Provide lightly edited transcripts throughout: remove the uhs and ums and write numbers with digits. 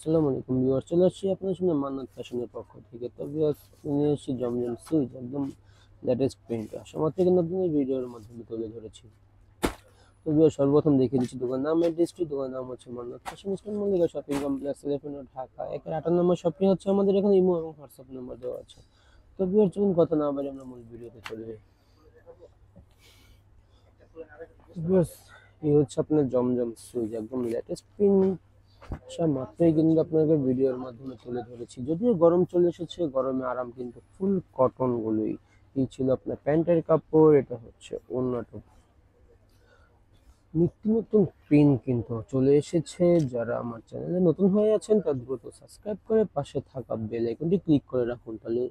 আসসালামু আলাইকুম ভিউয়ার্স, চলে আসছি আপনাদের সামনে মান্নাত ফ্যাশনের পক্ষ থেকে। তো ভিউয়ার্স, নিয়ে এসেছি জমজম সুইচ, একদম লেটেস্ট প্রিন্ট আসা মাত্র কিন্তু আপনাদের ভিডিওর মাধ্যমে তুলে ধরেছি। তো ভিউয়ার্স, সর্বপ্রথম দেখিয়ে দিচ্ছি দোকান নাম, অ্যাড্রেসটি। দোকান নাম হচ্ছে Mannat fashion, eastern Mallika shopping complex, elephant road, Dhaka. 1-8 number শপটি হচ্ছে আমাদের এখানে ইমো এবং হোয়াটসঅ্যাপ নাম্বার দেওয়া আছে। তো ভিউয়ার্স, চলুন কথা না বলে আমরা মূল ভিডিওতে চলে যাই। ভিউয়ার্স, এই হচ্ছে আপনার জমজম সুইচ, একদম লেটেস্ট প্রিন্ট আচ্ছা মাত্রই কিন্তু আপনাকে ভিডিওর মাধ্যমে তুলে ধরেছি। যদিও গরম চলে এসেছে, গরমে আরাম কিন্তু ফুল কটন গুলোই। এই ছিল আপনার প্যান্টের কাপড়, এটা হচ্ছে ওড়নাটা। নিত্য নতুন প্রিন্ট কিন্তু চলে এসেছে। যারা আমার চ্যানেলে নতুন হয়ে আছেন তারা দ্রুত সাবস্ক্রাইব করে পাশে থাকা বেল আইকনটি ক্লিক করে রাখুন, তাহলে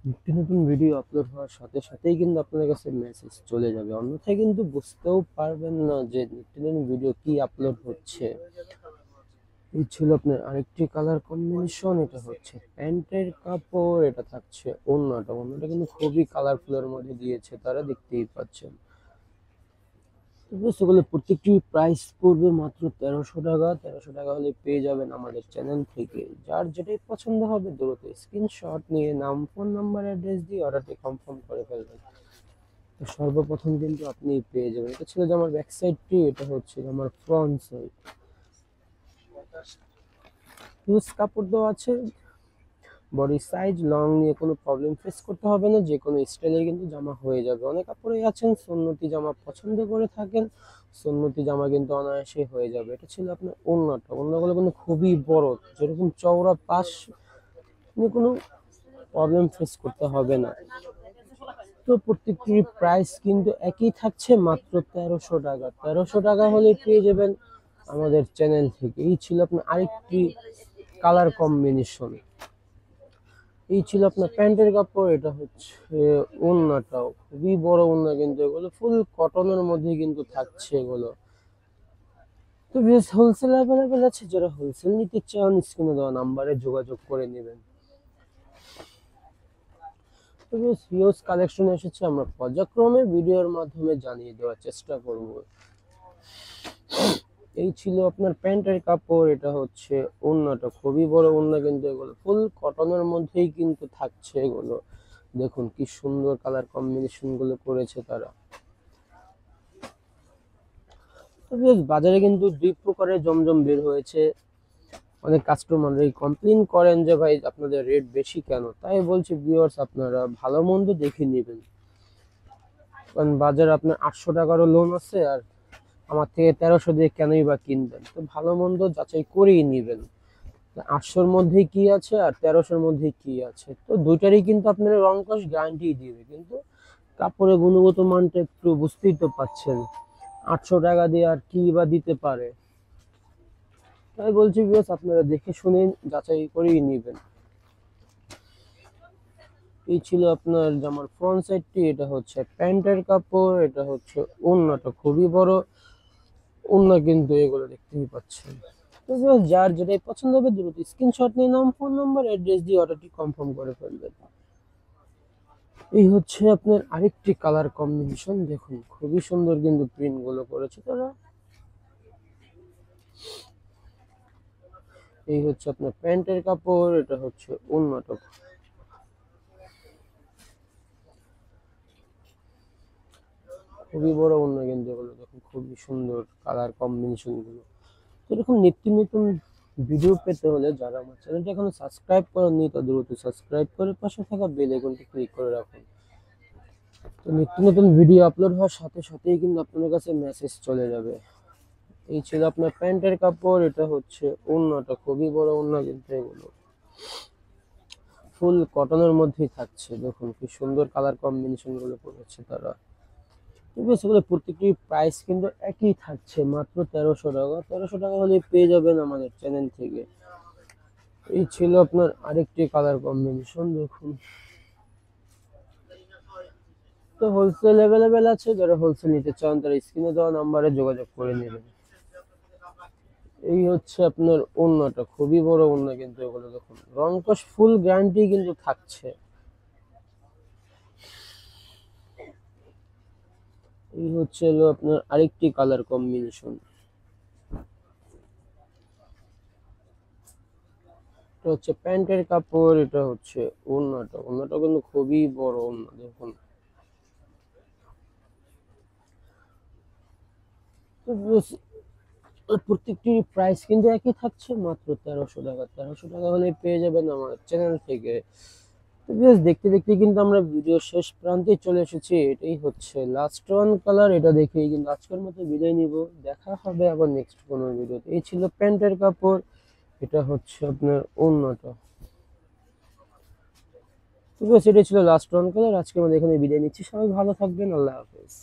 নিত্য নতুন ভিডিও আপলোড হওয়ার সাথে সাথেই কিন্তু আপনার কাছে মেসেজ চলে যাবে। অন্যথায় কিন্তু বুঝতেও পারবেন না যে নিত্য নতুন ভিডিও কি আপলোড হচ্ছে। এই ছিল আপনার আরেকটি কালার কম্বিনেশন, এটা হচ্ছে প্যান্টের কাপড়, এটা থাকছে ওড়নাটা কিন্তু খুবই কালারফুলের মধ্যে দিয়েছে, তারা দেখতেই পাচ্ছেন। সেগুলো প্রত্যেকটি প্রাইস পড়বে মাত্র 1300 টাকা। 1300 টাকা হলে পেয়ে যাবেন আমাদের চ্যানেল থেকে। যার যেটাই পছন্দ হবে দ্রুত স্ক্রিনশট নিয়ে নাম, ফোন নাম্বার, অ্যাড্রেস দিয়ে অর্ডারটি কনফার্ম করে ফেলবেন। তো সর্বপ্রথম কিন্তু আপনি পেয়ে যাবেন, এটা ছিল যে আমার ব্যাক সাইডটি, এটা হচ্ছে আমার ফ্রন্ট সাইড। হিউজ কাপড় দেওয়া আছে, বডি সাইজ লং নিয়ে কোনো প্রবলেম ফেস করতে হবে না, যে কোনো স্টাইলের কিন্তু জামা হয়ে যাবে। অনেক কাপড়ই আছেন সুন্নতি জামা পছন্দ করে থাকেন, সুন্নতি জামা কিন্তু অনায়াসে হয়ে যাবে। এটা ছিল আপনার ওড়নাগুলো কিন্তু খুবই বড়, যেরকম চওড়া পাশ নিয়ে কোনো প্রবলেম ফেস করতে হবে না। তো প্রত্যেকটির প্রাইস কিন্তু একই থাকছে, মাত্র 1300 টাকা। 1300 টাকা হলে পেয়ে যাবেন আমাদের চ্যানেল থেকে। এই ছিল আপনার আরেকটি কালার কম্বিনেশন। এই ছিল আপনার প্যান্টের কাপড়, এটা হচ্ছে ওড়নাটাও খুবই বড় ওড়না, কিন্তু এগুলো ফুল কটনের মধ্যে কিন্তু থাকছে এগুলো। তো বেশ হোলসেল অ্যাভেলেবেল আছে, যারা হোলসেল নিতে চান স্ক্রিনে দেওয়া নাম্বারে যোগাযোগ করে নেবেন। তো বেশ হিউজ কালেকশন এসেছে, আমরা পর্যায়ক্রমে ভিডিওর মাধ্যমে জানিয়ে দেওয়ার চেষ্টা করব। এই ছিল আপনার প্যান্টের কাপড়, এটা হচ্ছে ওড়নাটা খুবই বড় ওড়না, কিন্তু এগুলো ফুল কটনের মধ্যেই কিন্তু থাকছে এগুলো। দেখুন কি সুন্দর কালার কম্বিনেশন গুলো করেছে তারা। তবে বাজারে কিন্তু দুই প্রকারের জমজম বের হয়েছে। অনেক কাস্টমারই কমপ্লেন করেন যে ভাই আপনাদের রেট বেশি কেন। তাই বলছি ভিউয়ার্স, আপনারা ভালো মন্দ দেখে নেবেন, কারণ বাজারে আপনার 800 টাকারও লোন আছে, আর আমার থেকে 1300 দিয়ে কেনই বা কিনবেন। তো ভালো মন্দ যাচাই করেই নেবেন, 800-র মধ্যে কি আছে আর 1300-র মধ্যে কি আছে। তো দুইটারই কিন্তু আপনারা রং কস গ্যারান্টি দিবে, কিন্তু কাপড়ের গুণগত মানটা একটু বুঝতেই তো পাচ্ছেন, 800 টাকা দিয়ে আর কি বা দিতে পারে। তাই বলছি ভিউয়ার্স, আপনারা দেখে শুনে যাচাই করেই নেবেন। এই ছিল আপনার জামার ফ্রন্ট সাইডটি, এটা হচ্ছে প্যান্টের কাপড়, এটা হচ্ছে ওড়নাটা খুবই বড় ওড়না, কিন্তু এগুলো দেখতেই পাচ্ছেন। তো ভিউয়ার্স, যার যেটাই পছন্দ হবে দ্রুত স্ক্রিনশট নিয়ে নাম, ফোন নাম্বার, অ্যাড্রেস দিয়ে অর্ডারটি কনফার্ম করে ফেলবেন। এই হচ্ছে আপনার আরেকটি কালার কম্বিনেশন, দেখুন খুবই সুন্দর কিন্তু প্রিন্ট গুলো করেছে তারা। এই হচ্ছে আপনার প্যান্টের কাপড়, এটা হচ্ছে ওড়নাটা খুবই বড় ওড়না, কিন্তু এগুলো দেখুন খুবই সুন্দর কালার কম্বিনেশন গুলো। তো এরকম নিত্য নতুন ভিডিও পেতে হলে যারা আমার চ্যানেলটা এখনো সাবস্ক্রাইব করেননি তা দ্রুত সাবস্ক্রাইব করে পাশে থাকা বেল আইকনটি ক্লিক করে রাখুন। তো নিত্য নতুন ভিডিও আপলোড হওয়ার সাথে সাথেই কিন্তু আপনাদের কাছে মেসেজ চলে যাবে। এই ছিল আপনার প্যান্টের কাপড়, এটা হচ্ছে ওড়নাটা খুবই বড় ওড়না, কিন্তু এগুলো ফুল কটনের মধ্যেই থাকছে। দেখুন কি সুন্দর কালার কম্বিনেশন গুলো করেছে তারা। তবে সেগুলো প্রত্যেকটি প্রাইস কিন্তু একই থাকছে, মাত্র 1300 টাকা। 1300 টাকা হলে পেয়ে যাবেন আমাদের চ্যানেল থেকে। এই ছিল আপনার আরেকটি কালার কম্বিনেশন, দেখুন। তো হোলসেল অ্যাভেলেবেল আছে, যারা হোলসেল নিতে চান তারা স্ক্রিনে দেওয়া নাম্বারে যোগাযোগ করে নেবেন। এই হচ্ছে আপনার ওড়নাটা খুবই বড় ওড়না, কিন্তু এগুলো দেখুন রং কস ফুল গ্যারান্টি কিন্তু থাকছে। এই হচ্ছে হলো আপনার আরেকটি কালার কম্বিনেশন। এটা হচ্ছে প্যান্টের কাপড়, এটা হচ্ছে ওড়নাটা। ওড়নাটা কিন্তু খুবই বড় ওড়না, দেখুন। তো প্রত্যেকটির প্রাইস কিন্তু একই থাকছে, মাত্র 1300 টাকা। 1300 টাকা হলে পেয়ে যাবেন আমার চ্যানেল থেকে। তো বেশ, দেখতে দেখতে কিন্তু আমরা ভিডিও শেষ প্রান্তে চলে এসেছি। এটাই হচ্ছে লাস্ট ওয়ান কালার, এটা দেখেই কিন্তু আজকের মতো বিদায় নিব। দেখা হবে আবার নেক্সট কোনো ভিডিওতে। এই ছিল প্যান্টের কাপড়, এটা হচ্ছে আপনার ওড়নাটা। তো বেশ, এটাই ছিল লাস্ট ওয়ান কালার। আজকে আমাদের এখানে বিদায় নিচ্ছি। সবাই ভালো থাকবেন, আল্লাহ হাফেজ।